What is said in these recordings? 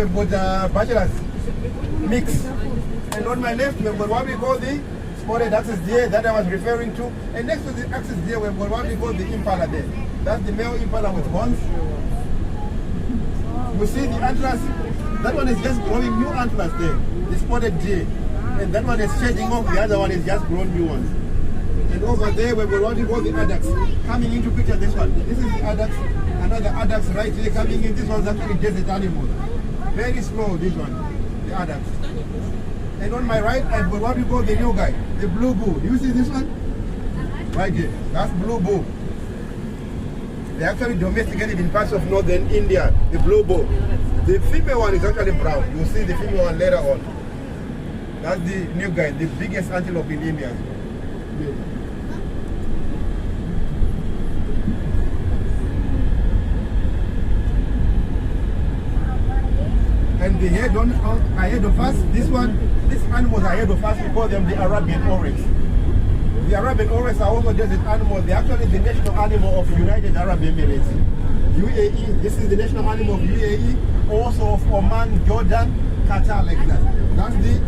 we've got bachelors mix. And on my left, we've got what we call the spotted axis deer that I was referring to. And next to the axis deer, we've got what we call the impala there. That's the male impala with horns. You see the antlers? That one is just growing new antlers there, the spotted deer. And that one is shedding off, the other one is just grown new ones. And over there, we've got what we call the addax. Coming into picture, this one. This is the addax. Another addax right here coming in. This one's actually desert animal. Very slow, this one, the addax. And on my right, I've got what we call the new guy, the blue bull. Do you see this one? Right here. That's blue bull. They actually domesticated in parts of northern India, the blue bull. The female one is actually brown. You'll see the female one later on. That's the new guy, the biggest antelope in India. And the head ahead of us, these animals ahead of us, we call them the Arabian oryx. The Arabian oryx are also desert animals. They're actually the national animal of United Arab Emirates. UAE, this is the national animal of UAE, also of Oman, Jordan, Qatar, like that. That's the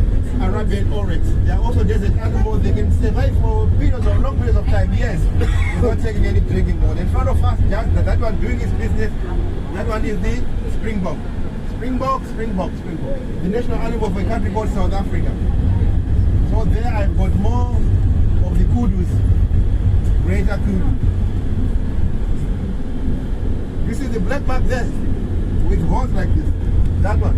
Arabian oryx. They are also desert animals. They can survive for periods of long periods of time, years, without taking any drinking water. In front of us, just that one doing his business, that one is the springbok. Springbok. The national animal of a country called South Africa. So there I've got more of the kudus, greater kudu. You see the blackback there, with horns like this. That one.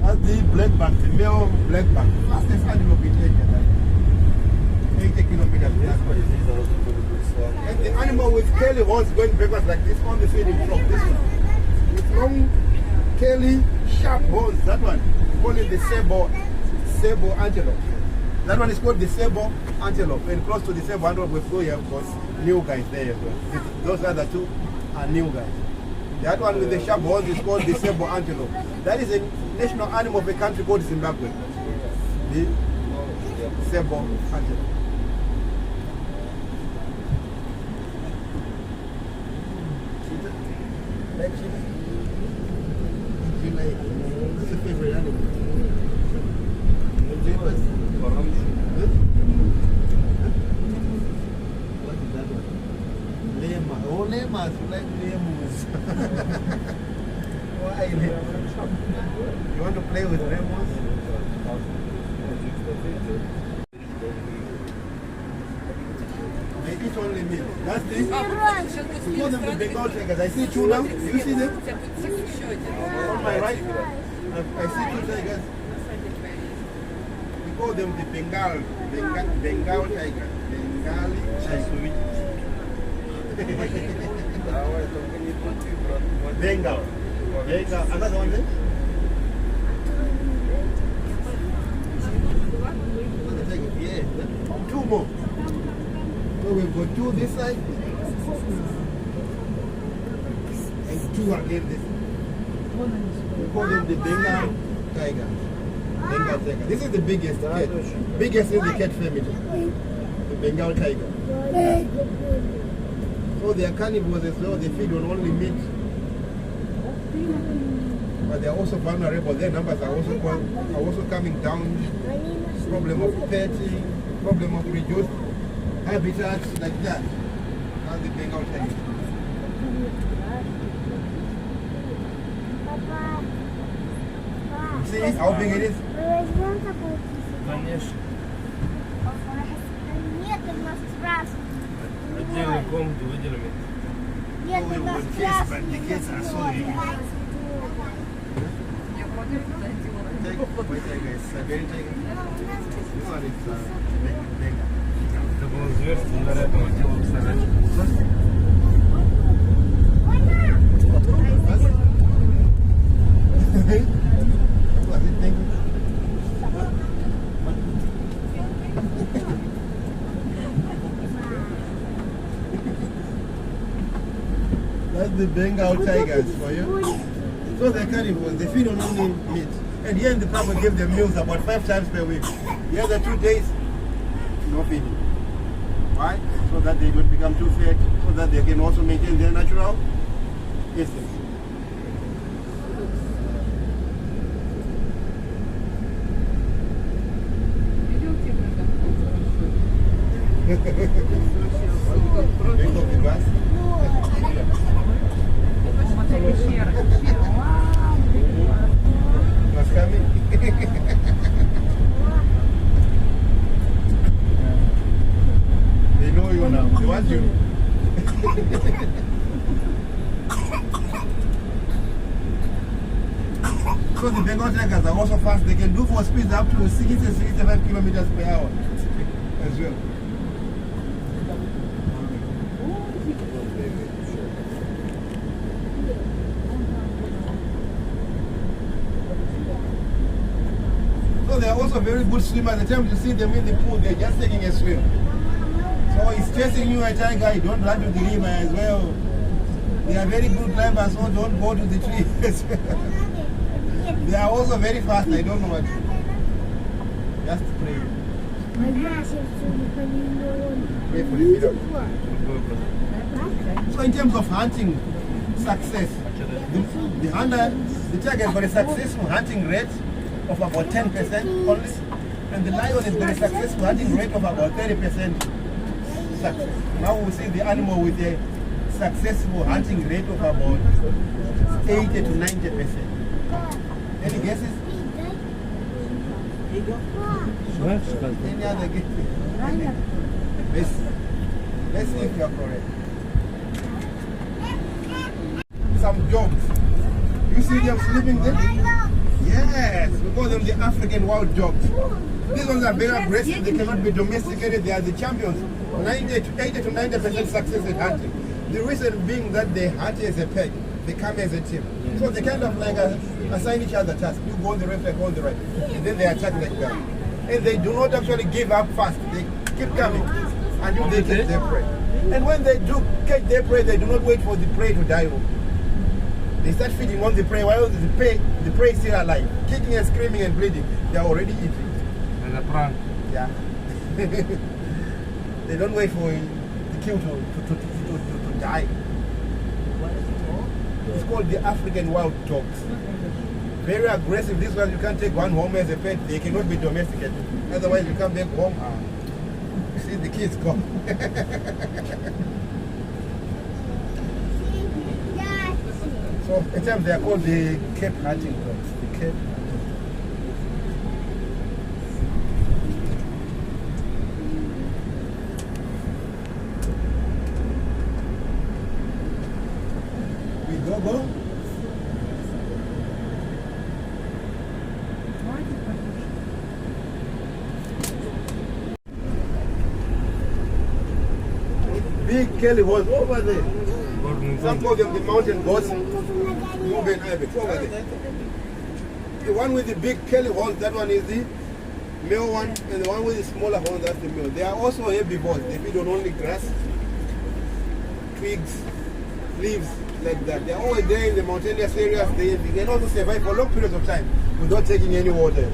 That's the blackback, the male blackback. Fastest antelope in Kenya. 80 kilometers. And the animal with curly horns going backwards like this on the feeding floor. This one. With long, curly, sharp horns. That one. We call it the sable antelope. That one is called the sable antelope. And close to the sable antelope, we've got here, of course, new guys there as well. Those other two are new guys. That one with the sharp horns is called the sable antelope. That is a national animal of a country called Zimbabwe. The sable antelope. This is a favorite animal. What is that one? Lema. Oh, lemas. You like lemurs. Why lemurs? You want to play with lemurs? They eat only meat. That's the... We call them the Bengal tigers. I see two now. Do you see them? On my right, I see two tigers. We call them the Bengal tiger. Bengali tiger. Bengal. Another one there? Yeah. Two more. So we've got two this side. And two again this side. We call them the Bengal tiger. Bengal tiger. This is the biggest cat. Biggest in the cat family. The Bengal tiger. So they are carnivores as well. They feed on only meat. But they are also vulnerable. Their numbers are also coming down. Problem of petting, problem of reduced habitats like that. That's the Bengal tiger. See how big it is? Отдельную комнату выделили. Нет, у нас пляж. This one is Bengal. Это было зверство, невероятного дела представляете. That's the Bengal tigers for you. So they're carnivores, they feed on only meat. And here in the park we give them meals about 5 times per week. The other 2 days, no feeding. Why? So that they don't become too fat, so that they can also maintain their natural essence. Big of the bus. What's coming? They know you now. They want you. So the Bengal Tigers are also fast. They can do for speeds up to 60 to 65 kilometers per hour as well. So they are also very good swimmers. The time you see them in the pool, they're just taking a swim. So he's chasing you a tiger, you don't run to the river as well. They are very good climbers, so don't go to the tree as well. They are also very fast, I don't know what. Just pray. Pray for the miracle. So in terms of hunting success, the tiger has got a successful hunting rate of about 10% only, and the lion has got a successful hunting rate of about 30% success. Now we see the animal with a successful hunting rate of about 80 to 90%. Any guesses? Any other guesses? Let's see if you are correct. Some dogs. You see them sleeping there? Yes, we call them the African wild dogs. These ones are very aggressive. They cannot be domesticated. They are the champions. 80 to 90% success at hunting. The reason being that they hunt as a pack. They come as a team. So they kind of like assign each other tasks. You go on the left, I go on the right. And then they attack like that. And they do not actually give up fast. They keep coming until they catch their prey. And when they do catch their prey, they do not wait for the prey to die off. They start feeding on the prey while the prey is still alive. Kicking and screaming and bleeding. They are already eating. As a prank. Yeah. They don't wait for the kill to die. It's called the African wild dogs. Very aggressive. These ones you can't take one home as a pet. They cannot be domesticated. Otherwise you come back home. You see the kids go. So at times they are called the Cape hunting dogs. The Cape hunting. Go. Big Kelly was over there. Some call them the mountain goats. Over there. The one with the big Kelly horns, that one is the male one, and the one with the smaller horns, that's the male. They are also herbivores. They feed on only grass, twigs, leaves, like that. They are always there in the mountainous areas. They can also survive for long periods of time without taking any water.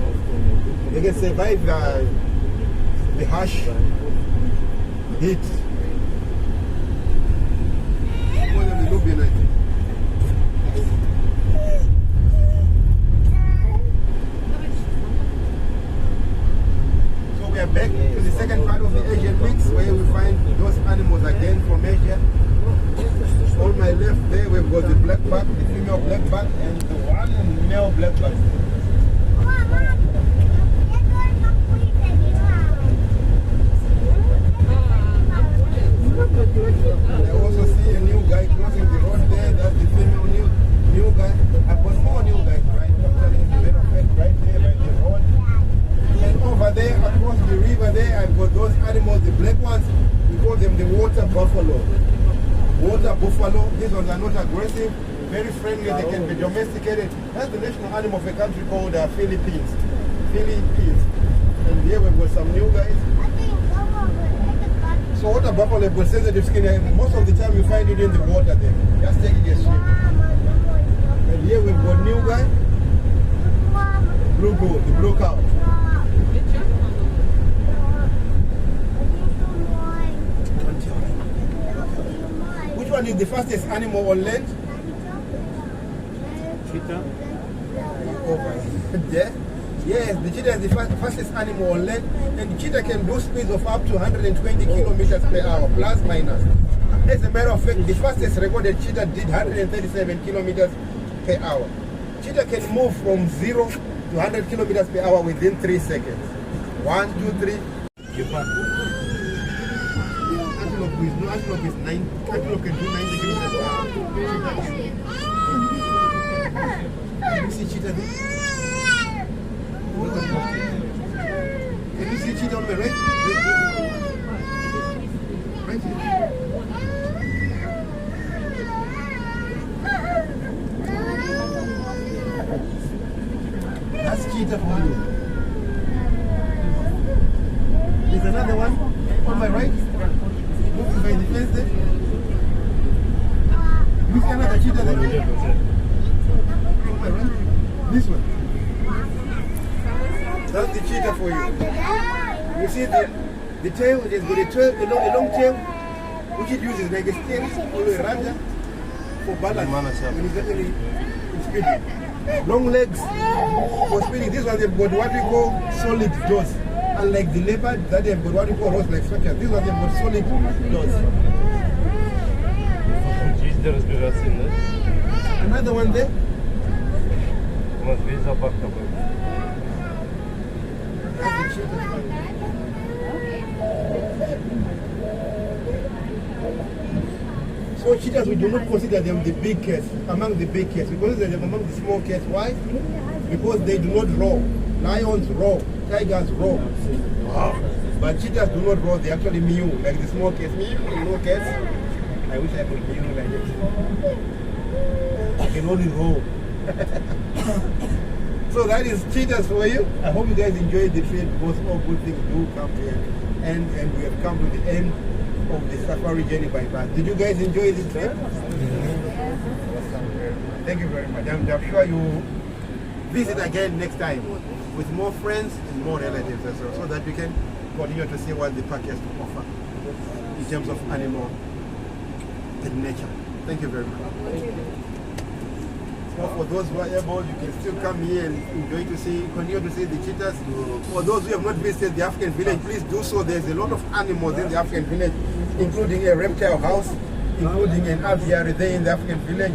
They can survive the harsh heat. More than the Nubian, I think. So we are back to the second part of the Asian mix, where we find those animals again from Asia. On my left there, we've got the blackback, the female blackback, and the one male blackback. I also see a new guy crossing the road there. That's the female new guy. I've got more new guys right actually in the middle of it, right there by the road. And over there, across the river there, I've got those animals, the black ones. We call them the water buffalo. Water buffalo. These ones are not aggressive, very friendly. They can be domesticated. That's the national animal of a country called Philippines. Philippines. And here we've got some new guys. So water buffalo have got sensitive skin, and most of the time you find it in the water there, just taking a swim. And here we've got new guy, blue goat, the blue cow. Which one is the fastest animal on land? Cheetah. Over there. Yes, the cheetah is the fastest animal on land, and the cheetah can do speeds of up to 120 kilometers per hour, plus minus. As a matter of fact, the fastest recorded cheetah did 137 kilometers per hour. Cheetah can move from 0 to 100 kilometers per hour within 3 seconds. 1, 2, 3. Antelope is 9. Antelope can do 90 kilometers per hour. Can you see cheetah there? Can you see cheetah on the right? Right here. That's cheetah for you. There's another one on my right. Moving by the fence there. You see another cheetah there? On my right. This one. That's the cheetah for you. You see the tail, it has got a long tail, which it uses like a steering or a rudder for balance when it's actually speeding. Long legs for speeding. These ones have got what we call solid jaws. Unlike the leopard, that they have got what we call rose-like structure. These ones have got solid jaws. Another one there. So cheetahs, we do not consider them the big cats, among the big cats. We consider them among the small cats. Why? Because they do not roar. Lions roar, tigers roar. But cheetahs do not roar, they actually mew, like the small cats. Mew, small cats. I wish I could mew like this. I can only roar. So that is cheetahs for you. I hope you guys enjoyed the trip because all good things do come to an end, and we have come to the end of the safari journey by bus. Did you guys enjoy this trip? Thank you very much. I'm sure you visit again next time with more friends and more relatives as well, so that we can continue to see what the park has to offer in terms of animal and nature. Thank you very much. So for those who are able, you can still come here and continue to see the cheetahs. For those who have not visited the African village, please do so. There's a lot of animals in the African village, including a reptile house, including an aviary there in the African village.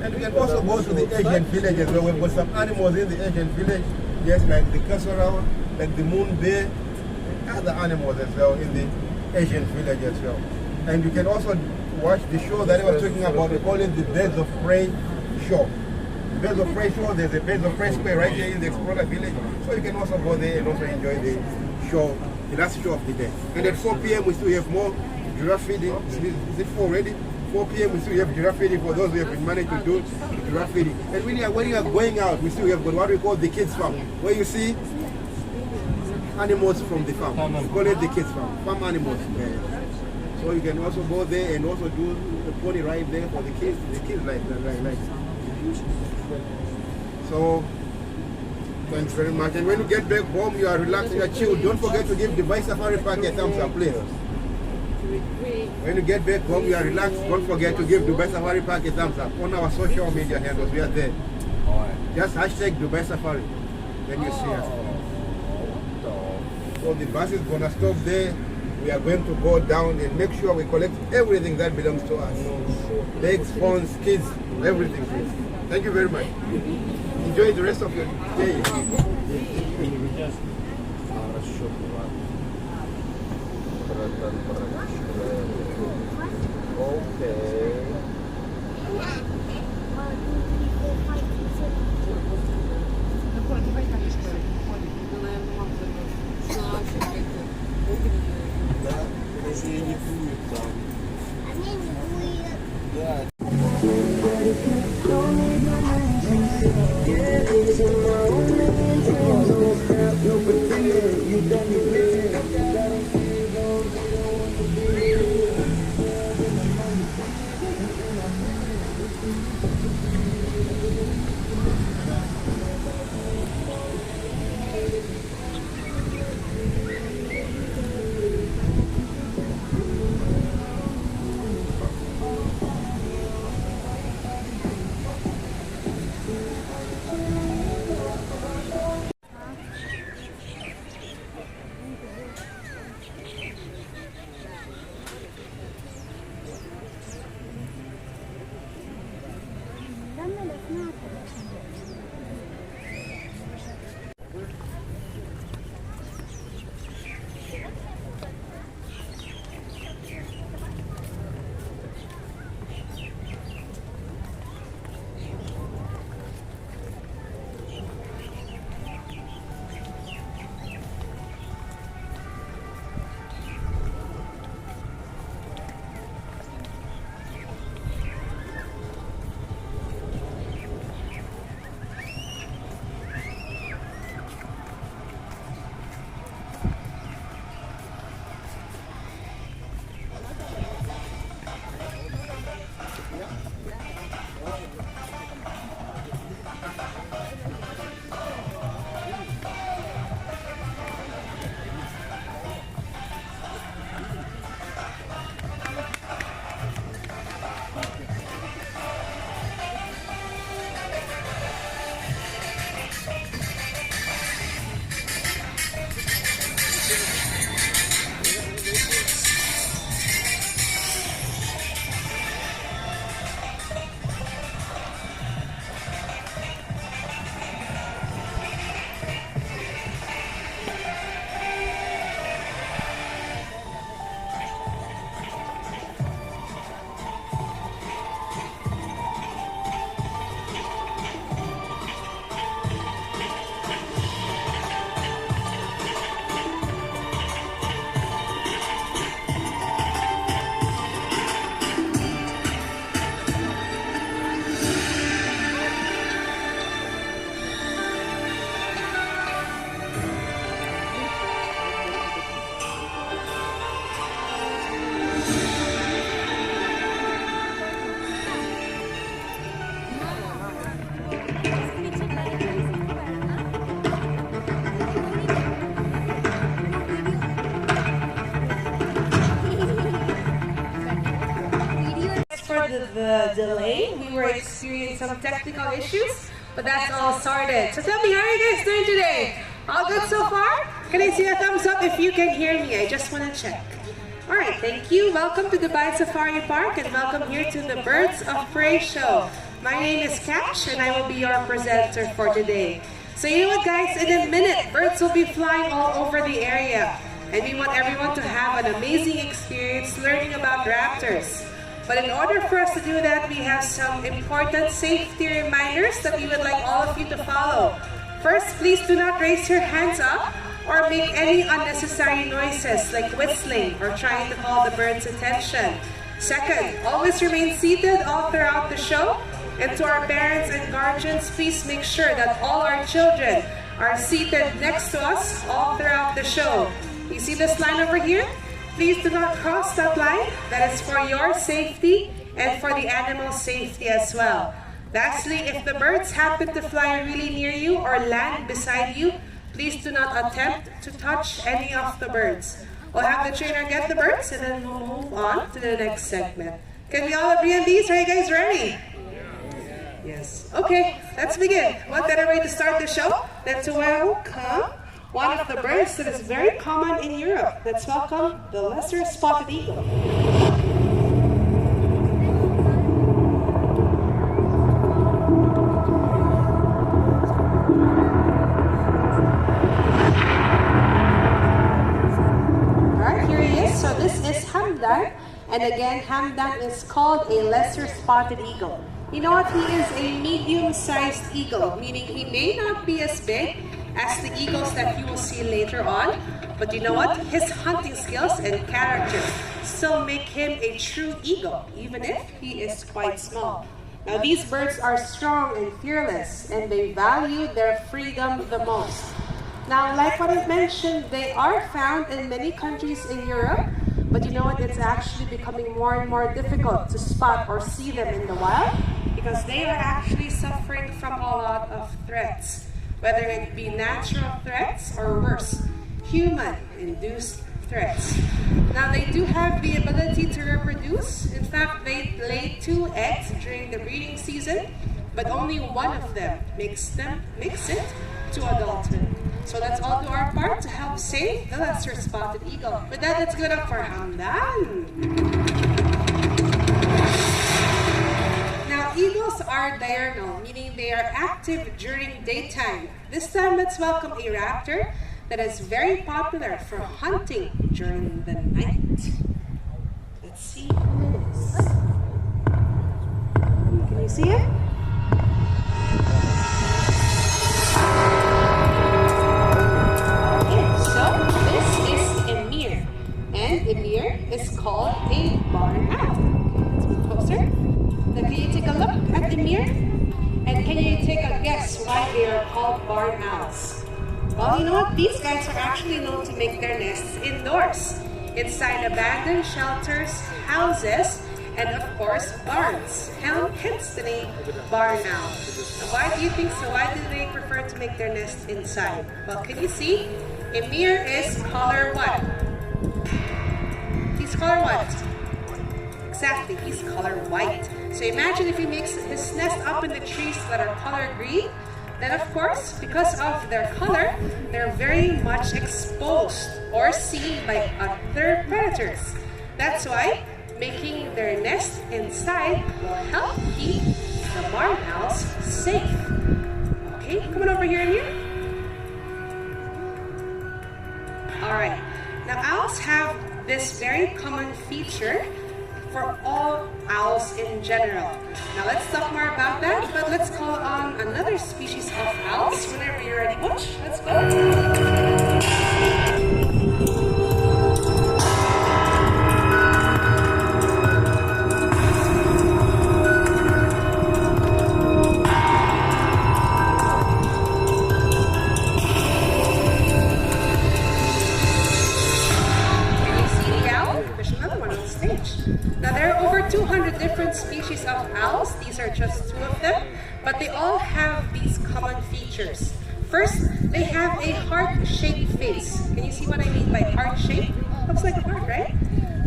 And we can also go to the Asian village as well. We've got some animals in the Asian village, yes, like the kasarawa, like the moon bear, other animals as well in the Asian village as well. And you can also watch the show that I was talking about. We call it the Birds of Prey show. Birds of Prey show, there's a Birds of Prey square right here in the Explorer village. So you can also go there and also enjoy the show, the last show of the day. And at 4 p.m. we still have more giraffe feeding. Is it 4 already? 4 p.m. we still have giraffe feeding for those who have been managed to do giraffe feeding. And when you are going out, we still have got what we call the kids farm, where you see animals from the farm. We call it the kids farm, farm animals. So you can also go there and also do the pony ride there for the kids like. So thanks very much. And when you get back home, you are relaxed, you are chilled. Don't forget to give Dubai Safari Park a thumbs up, please. When you get back home, you are relaxed. Don't forget to give Dubai Safari Park a thumbs up on our social media handles. We are there. Just hashtag Dubai Safari when you see us. So the bus is gonna stop there. We are going to go down and make sure we collect everything that belongs to us. Bags, phones, kids, everything, please. Thank you very much. Enjoy the rest of your day. the delay. We were experiencing some technical issues, but that's all sorted. So tell me, how are you guys doing today? All good so far? Can I see a thumbs up if you can hear me? I just want to check. All right, thank you. Welcome to Dubai Safari Park and welcome here to the Birds of Prey show. My name is Cash and I will be your presenter for today. So you know what guys, in a minute, birds will be flying all over the area. And we want everyone to have an amazing experience learning about raptors. But in order for us to do that, we have some important safety reminders that we would like all of you to follow. First, please do not raise your hands up or make any unnecessary noises like whistling or trying to call the bird's attention. Second, always remain seated all throughout the show. And to our parents and guardians, please make sure that all our children are seated next to us all throughout the show. You see this line over here? Please do not cross that line. That is for your safety and for the animal's safety as well. Lastly, if the birds happen to fly really near you or land beside you, please do not attempt to touch any of the birds. We'll have the trainer get the birds and then we'll move on to the next segment. Can we all agree on these? Are you guys ready? Yes. Okay, let's begin. What better way to start the show than to welcome one of the birds that is very common in Europe. Let's welcome the lesser spotted eagle. Alright, here he is. So this is Hamdan. And again, Hamdan is called a lesser spotted eagle. You know what? He is a medium-sized eagle, meaning he may not be as big as the eagles that you will see later on. But you know what? His hunting skills and character still make him a true eagle, even if he is quite small. Now, these birds are strong and fearless, and they value their freedom the most. Now, like what I mentioned, they are found in many countries in Europe. But you know what? It's actually becoming more and more difficult to spot or see them in the wild because they are actually suffering from a lot of threats, whether it be natural threats or worse, human-induced threats. Now, they do have the ability to reproduce. In fact, they lay 2 eggs during the breeding season, but only one of them makes it to adulthood. So let's all do our part to help save the lesser spotted eagle. With that, let's give it up for Hamdan. Now, eagles are diurnal, meaning they are active during daytime. This time, let's welcome a raptor that is very popular for hunting during the night. Let's see who it is. Can you see it? Emir is called a barn owl. Let's move closer. Now, can you take a look at Emir? And can you take a guess why they are called barn owls? Well, you know what? These guys are actually known to make their nests indoors, inside abandoned shelters, houses, and of course, barns. Hence the name barn owl. Now, why do you think so? Why do they prefer to make their nests inside? Well, can you see? Emir is color what? He's color what? Exactly, he's color white. So imagine if he makes his nest up in the trees that are color green, then of course, because of their color, they're very much exposed or seen by other predators. That's why making their nest inside will help keep the barn owls safe. Okay, come on over here and here. Alright, now owls have this very common feature for all owls in general. Now let's talk more about that, but let's call on another species of owls. Whenever you're ready, Butch, let's go. Now there are over 200 different species of owls. These are just 2 of them, but they all have these common features. First, they have a heart-shaped face. Can you see what I mean by heart-shaped? Looks like a heart, right?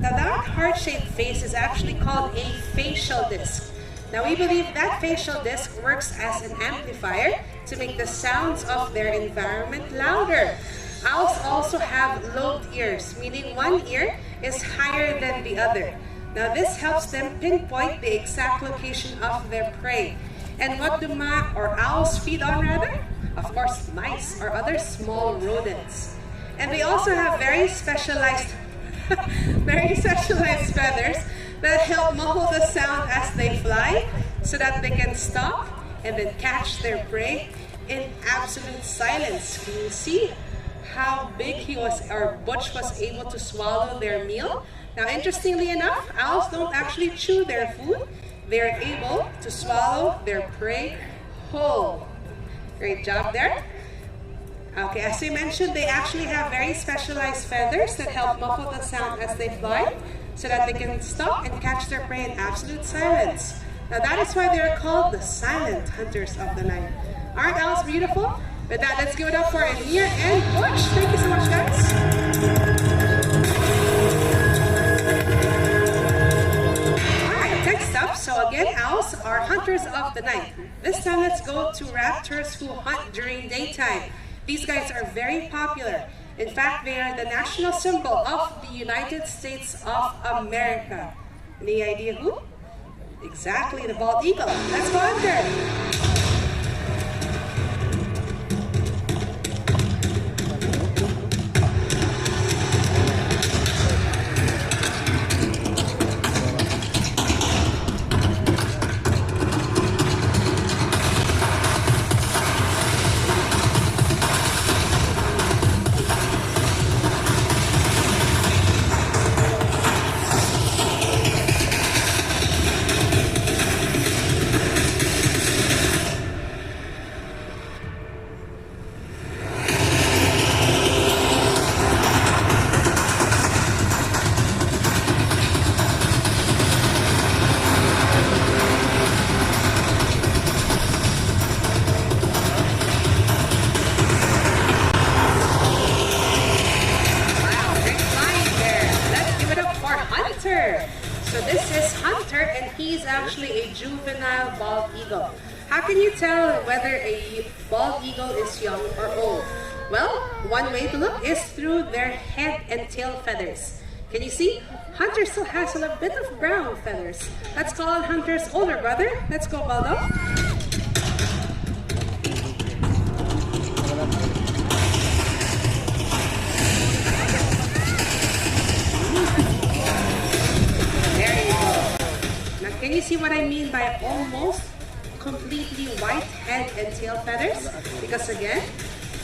Now that that heart-shaped face is actually called a facial disc. Now we believe that facial disc works as an amplifier to make the sounds of their environment louder. Owls also have lobed ears, meaning one ear is higher than the other. Now this helps them pinpoint the exact location of their prey. And what do owls feed on rather? Of course, mice or other small rodents. And they also have very specialized feathers that help muffle the sound as they fly so that they can stop and then catch their prey in absolute silence. Can you see how big Butch was able to swallow their meal? Now, interestingly enough, owls don't actually chew their food. They're able to swallow their prey whole. Great job there. Okay, as we mentioned, they actually have very specialized feathers that help muffle the sound as they fly so that they can stop and catch their prey in absolute silence. Now that is why they are called the silent hunters of the night. Aren't owls beautiful? With that, let's give it up for Amir and Butch. Thank you so much, guys. Alright, next up, so again, owls are hunters of the night. This time, let's go to raptors who hunt during daytime. These guys are very popular. In fact, they are the national symbol of the United States of America. Any idea who? Exactly, the bald eagle. Let's go out there. So this is Hunter, and he's actually a juvenile bald eagle. How can you tell whether a bald eagle is young or old? Well, one way to look is through their head and tail feathers. Can you see? Hunter still has a little bit of brown feathers. That's called Hunter's older brother. Let's go, Baldo. Can you see what I mean by almost completely white head and tail feathers? Because again,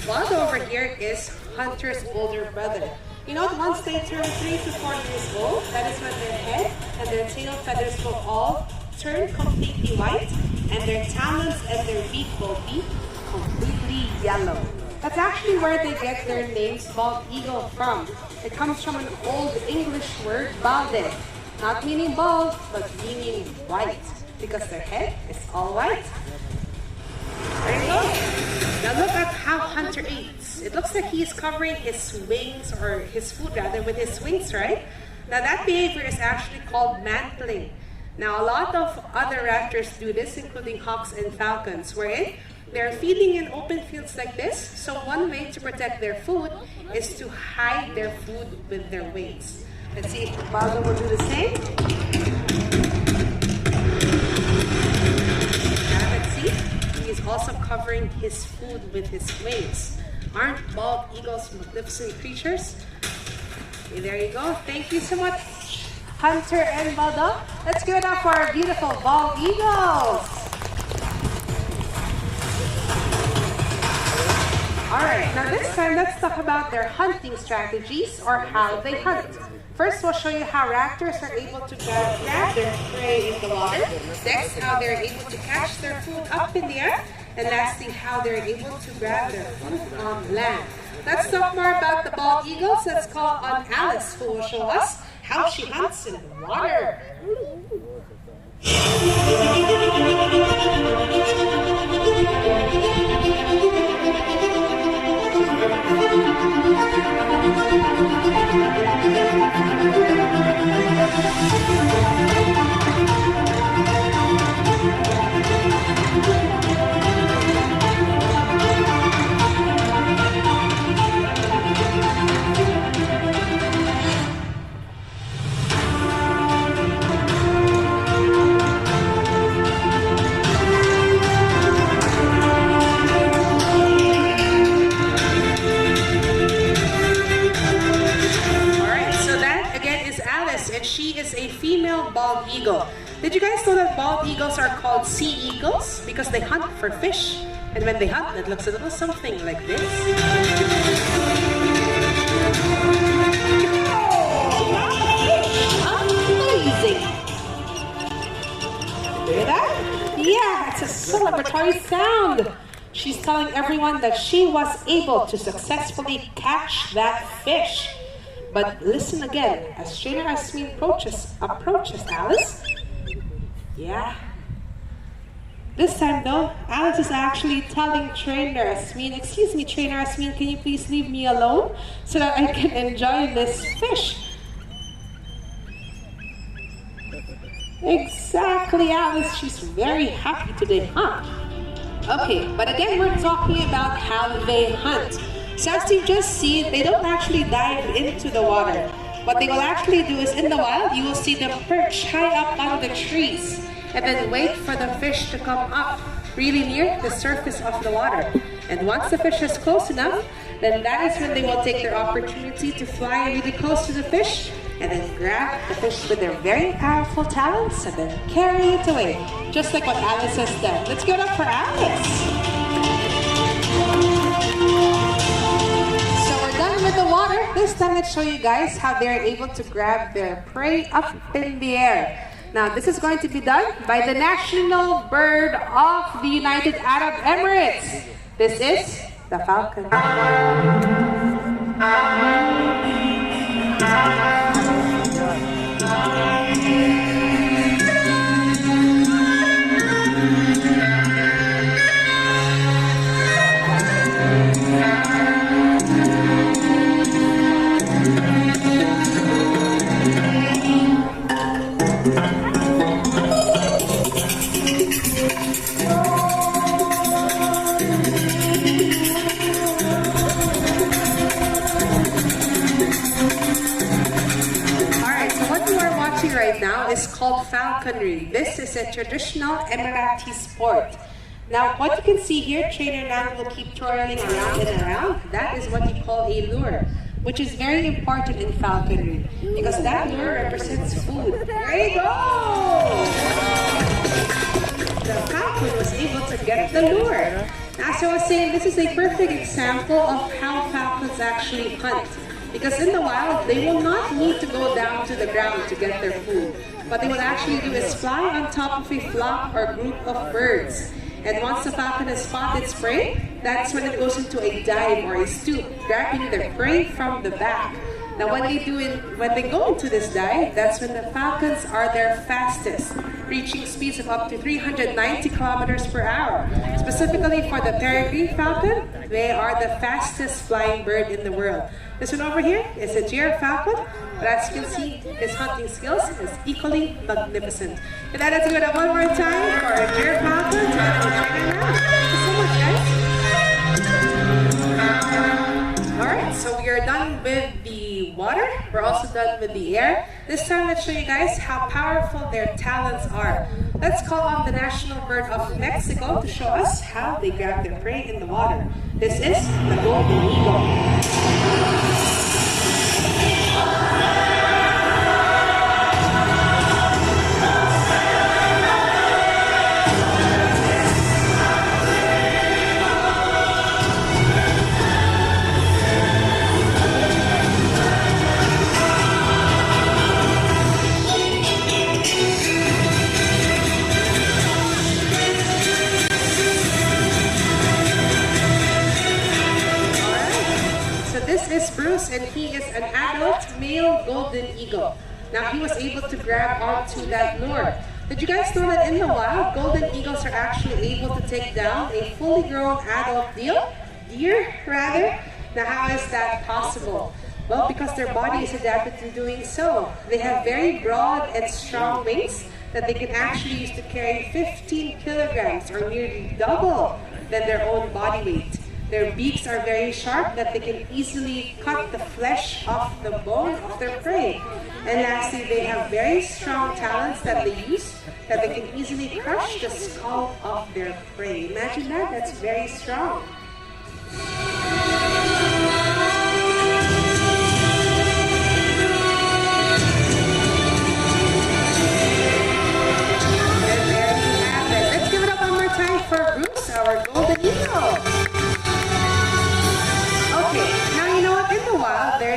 Baldo over here is Hunter's older brother. You know, once they turn 3 to 4 years old, that is when their head and their tail feathers will all turn completely white, and their talons and their beak will be completely yellow. That's actually where they get their names bald eagle from. It comes from an old English word, balde. Not meaning bald, but meaning white, because their head is all white. There you go. Now look at how Hunter eats. It looks like he's covering his wings, or his food rather, with his wings, right? Now that behavior is actually called mantling. Now a lot of other raptors do this, including hawks and falcons, wherein they're feeding in open fields like this. So one way to protect their food is to hide their food with their wings. Let's see if Baldo will do the same. Now let's see. He's also covering his food with his wings. Aren't bald eagles magnificent creatures? Okay, there you go. Thank you so much, Hunter and Baldo. Let's give it up for our beautiful bald eagles. Alright, now this time let's talk about their hunting strategies, or how they hunt. First, we'll show you how raptors are able to grab their prey in the water. Next, how they're able to catch their food up in the air. And lastly, how they're able to grab their food on land. Let's talk more about the bald eagles. Let's call on Alice, who will show us how she hunts in the water. she is a female bald eagle. Did you guys know that bald eagles are called sea eagles? Because they hunt for fish. And when they hunt, it looks a little something like this. Amazing! Hear that? Yeah, it's a celebratory sound. She's telling everyone that she was able to successfully catch that fish. But listen again, as trainer Asmin approaches Alice. Yeah. This time though, Alice is actually telling trainer Asmin, excuse me trainer Asmin, can you please leave me alone so that I can enjoy this fish? Exactly, Alice, she's very happy today, huh? Okay, but again, we're talking about how they hunt. So as you just see, they don't actually dive into the water. What they will actually do is, in the wild, you will see them perch high up on the trees and then wait for the fish to come up really near the surface of the water. And once the fish is close enough, then that is when they will take their opportunity to fly really close to the fish and then grab the fish with their very powerful talons and then carry it away. Just like what Alice has done. Let's give it up for Alice. So we're done with the water. This time let's show you guys how they're able to grab their prey up in the air. Now this is going to be done by the national bird of the United Arab Emirates. This is the falcon. Right now is called falconry. This is a traditional Emirati sport. Now what you can see here, trainer Nang will keep twirling around and around. That is what you call a lure, which is very important in falconry because that lure represents food. There you go! The falcon was able to get the lure. As I was saying, this is a perfect example of how falcons actually hunt. Because in the wild, they will not need to go down to the ground to get their food. What they will actually do is fly on top of a flock or group of birds. And once the falcon has spotted its prey, that's when it goes into a dive or a stoop, grabbing their prey from the back. Now when they go into this dive, that's when the falcons are their fastest, reaching speeds of up to 390 kilometers per hour. Specifically for the peregrine falcon, they are the fastest flying bird in the world. This one over here is a gyr falcon, but as you can see, his hunting skills is equally magnificent. And that is good. One more time for a gyr falcon. Thank you so much, guys. Alright, so we are done with the water. We're also done with the air. This time, let's show you guys how powerful their talons are. Let's call on the national bird of Mexico to show us how they grab their prey in the water. This is the golden eagle. And he is an adult male golden eagle. Now he was able to grab onto that lure. Did you guys know that in the wild, golden eagles are actually able to take down a fully grown adult deer? Now how is that possible? Well, because their body is adapted to doing so. They have very broad and strong wings that they can actually use to carry 15 kilograms or nearly double than their own body weight. Their beaks are very sharp that they can easily cut the flesh off the bone of their prey. And lastly, they have very strong talons that they use that they can easily crush the skull of their prey. Imagine that, that's very strong.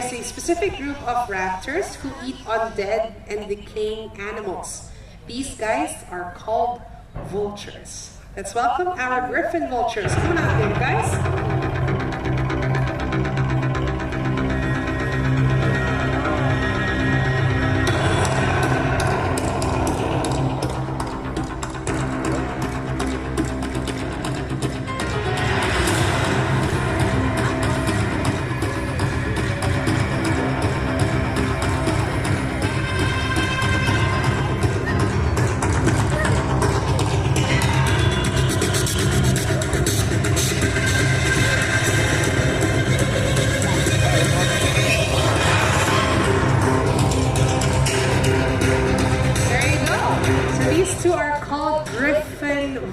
guys, a specific group of raptors who eat on dead and decaying animals. These guys are called vultures. Let's welcome our griffin vultures. Come on out here, guys.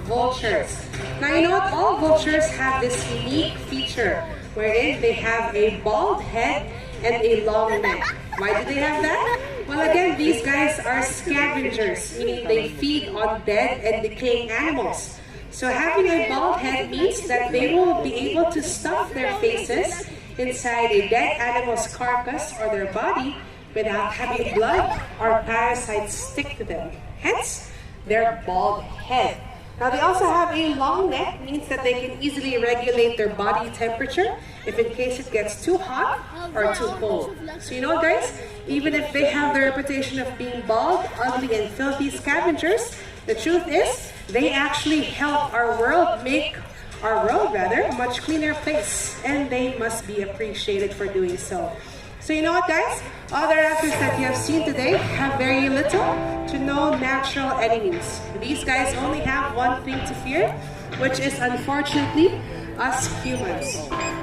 Vultures. Now you know what? All vultures have this unique feature wherein they have a bald head and a long neck. Why do they have that? Well, again, these guys are scavengers, meaning they feed on dead and decaying animals. So having a bald head means that they will be able to stuff their faces inside a dead animal's carcass or their body without having blood or parasites stick to them. Hence, their bald head. Now they also have a long neck, means that they can easily regulate their body temperature if in case it gets too hot or too cold. So you know what, guys, even if they have the reputation of being bald, ugly and filthy scavengers, the truth is they actually help our world make our world a much cleaner place, and they must be appreciated for doing so. So you know what, guys? All the raptors that you have seen today have very little to no natural enemies. These guys only have one thing to fear, which is unfortunately us humans.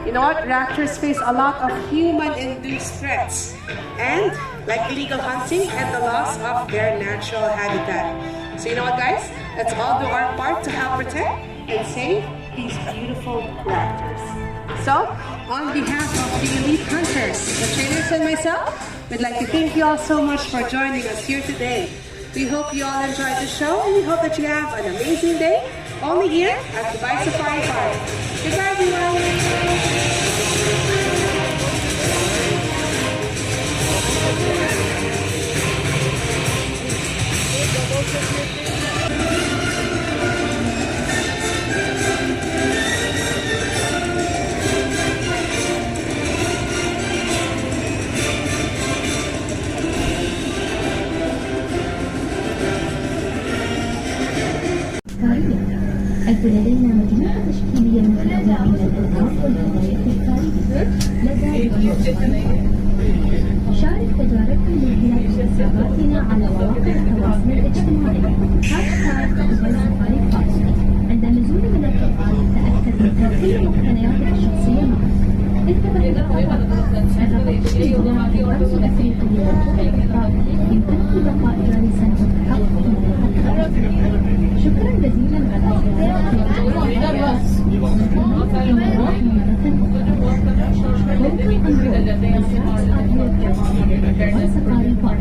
You know what? Raptors face a lot of human-induced threats, and like illegal hunting and the loss of their natural habitat. So you know what, guys? Let's all do our part to help protect and save these beautiful raptors. So, on behalf of the elite hunters, the trainers and myself, we'd like to thank you all so much for joining us here today. We hope you all enjoyed the show, and we hope that you have an amazing day only here at Dubai Safari Park. Goodbye, everyone! لدينا مجموعة تشكيلية متنوعة من الألعاب والهوايات الخارجية شارك تجاربكم من خلال حساباتنا على مواقع التواصل الاجتماعي #DubaiSafari Park. عند نزول من التطبيق تأكد من ترتيب مقتنياتك الشخصية معك. انتبه للخطر. الرغبة في البناء في درس أفريقية يمكنك البقاء جالسا وتحقق شكرا جزيلا على Safari Park.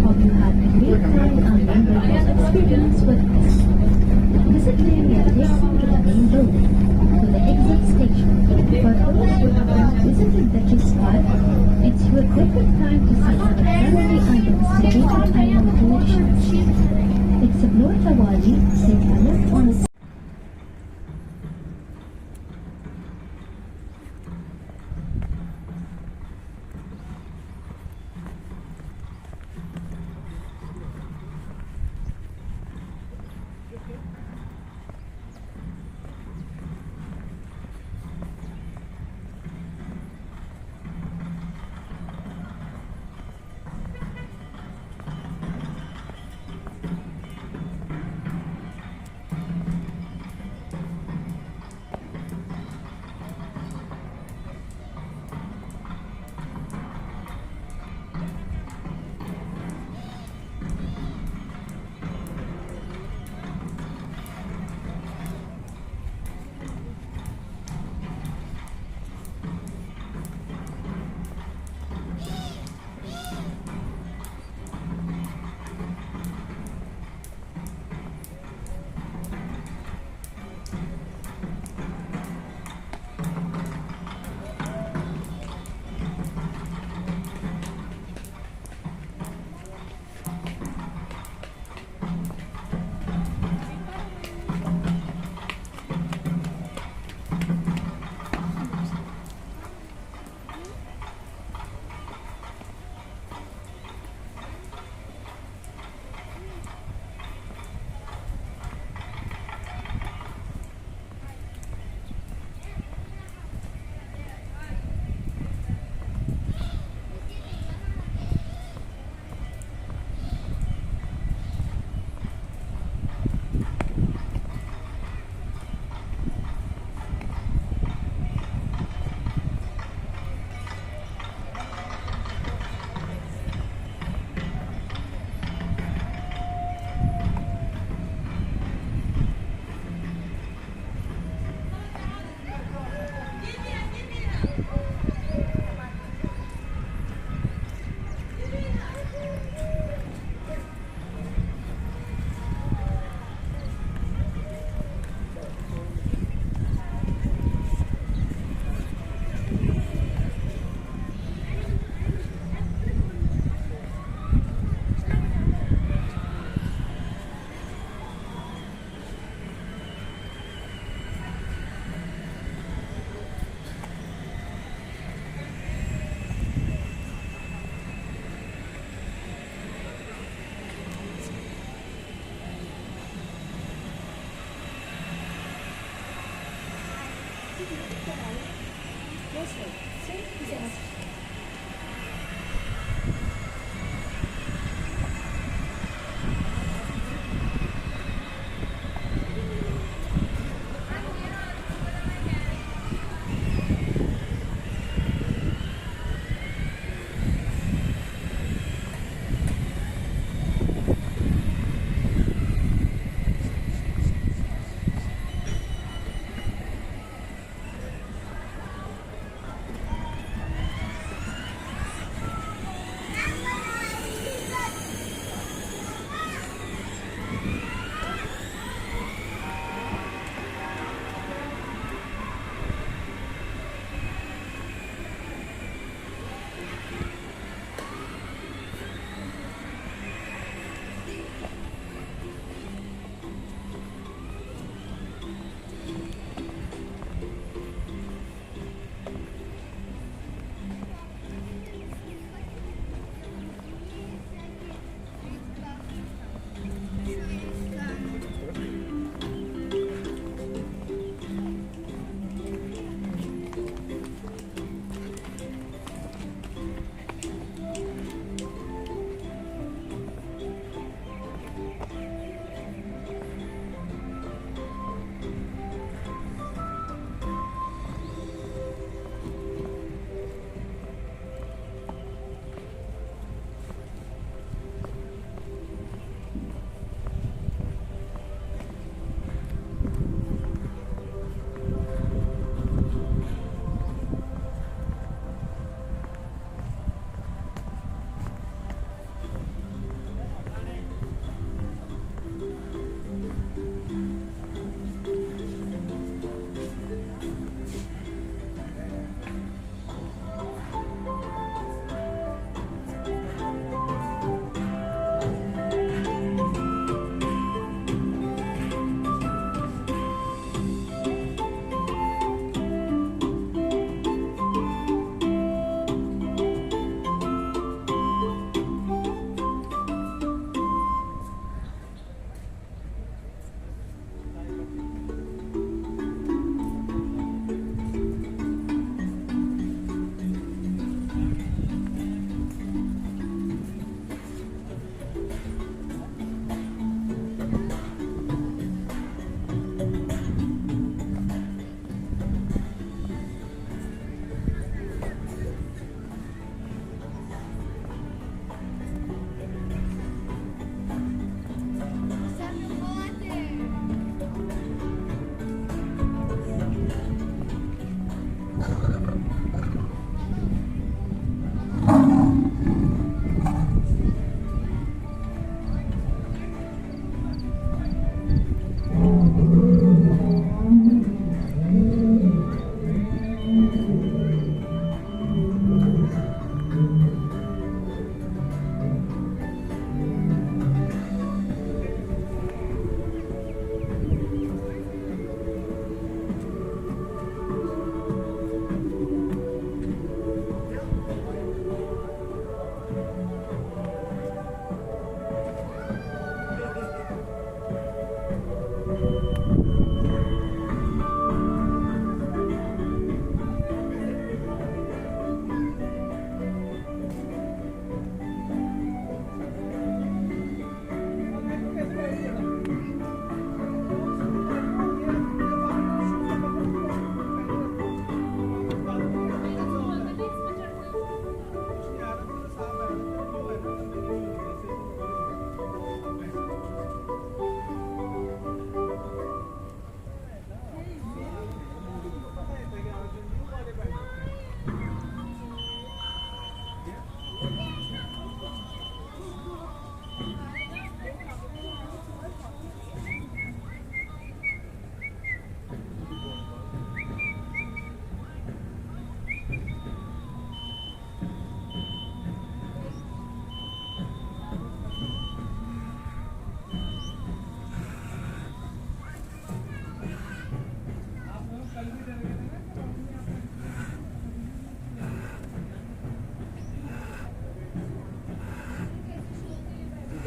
Hope you had a great time and enjoyed your experience with us. Visit the area adjacent to the main building, to the exit station. For those who have not visited the Kids Park, it's your perfect time to see some very uninvestigated island collections. Explore the Wadi, take a look on the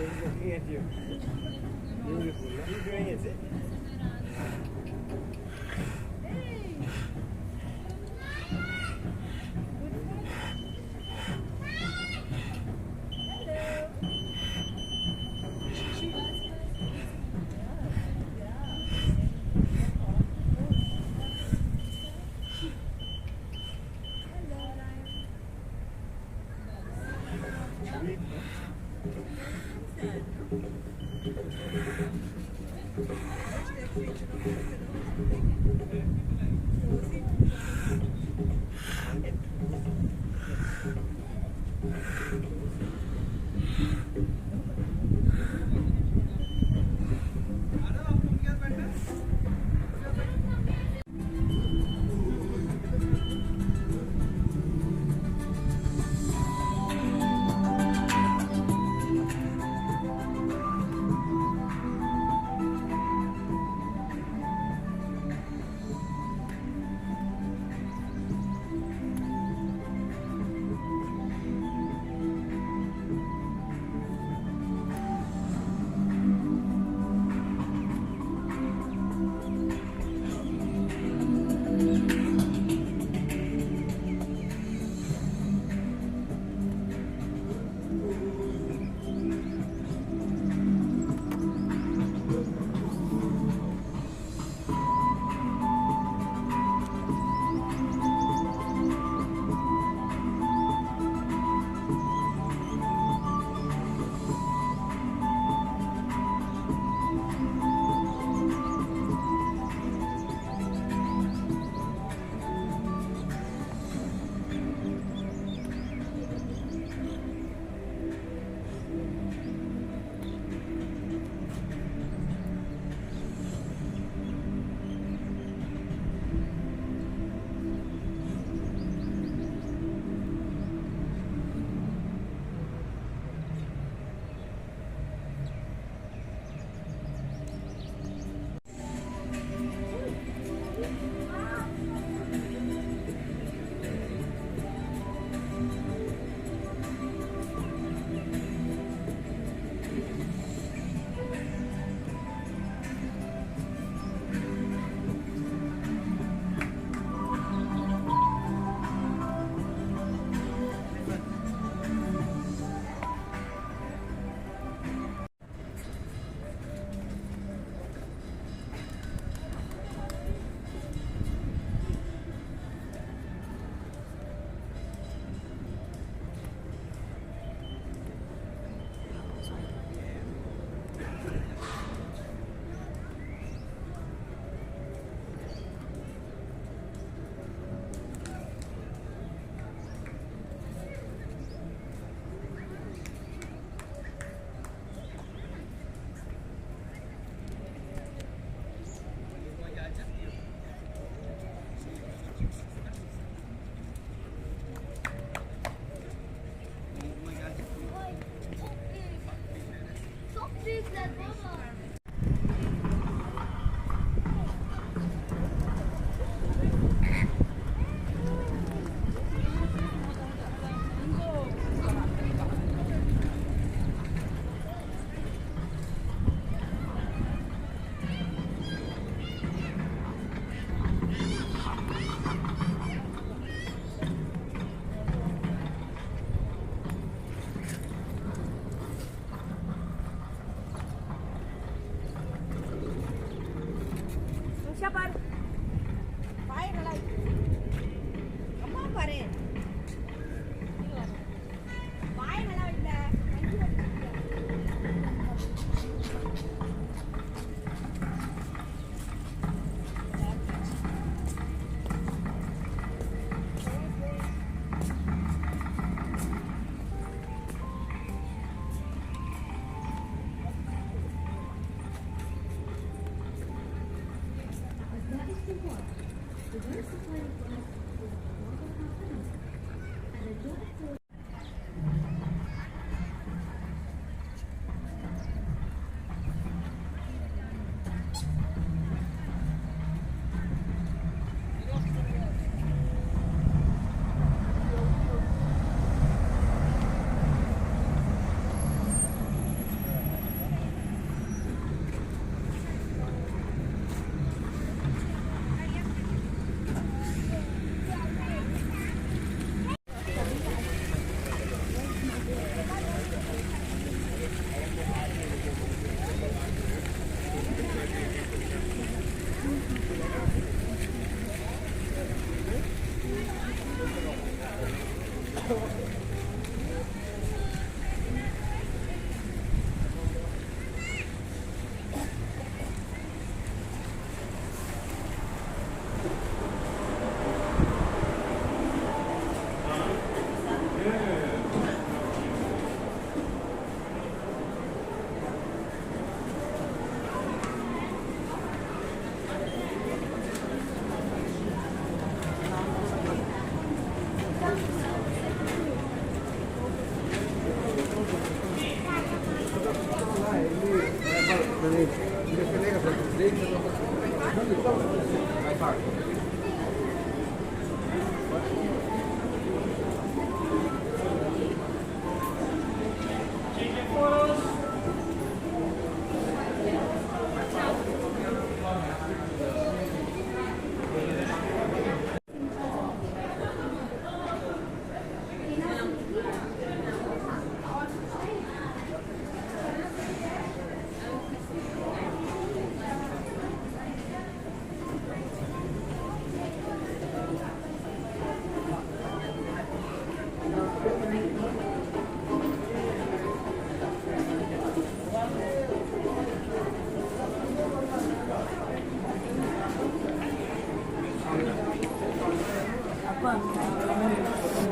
looking at you. Beautiful. What are you doing, is it?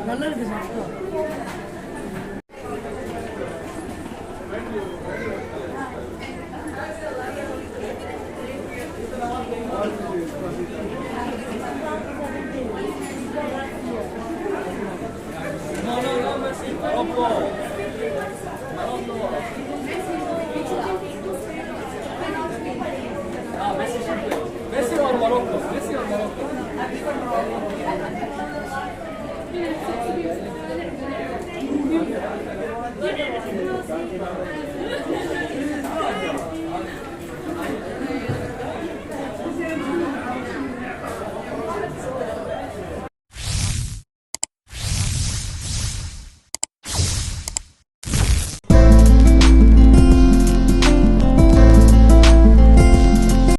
நல்லா இருக்கு sir. Messi or Morocco? Messi or Morocco?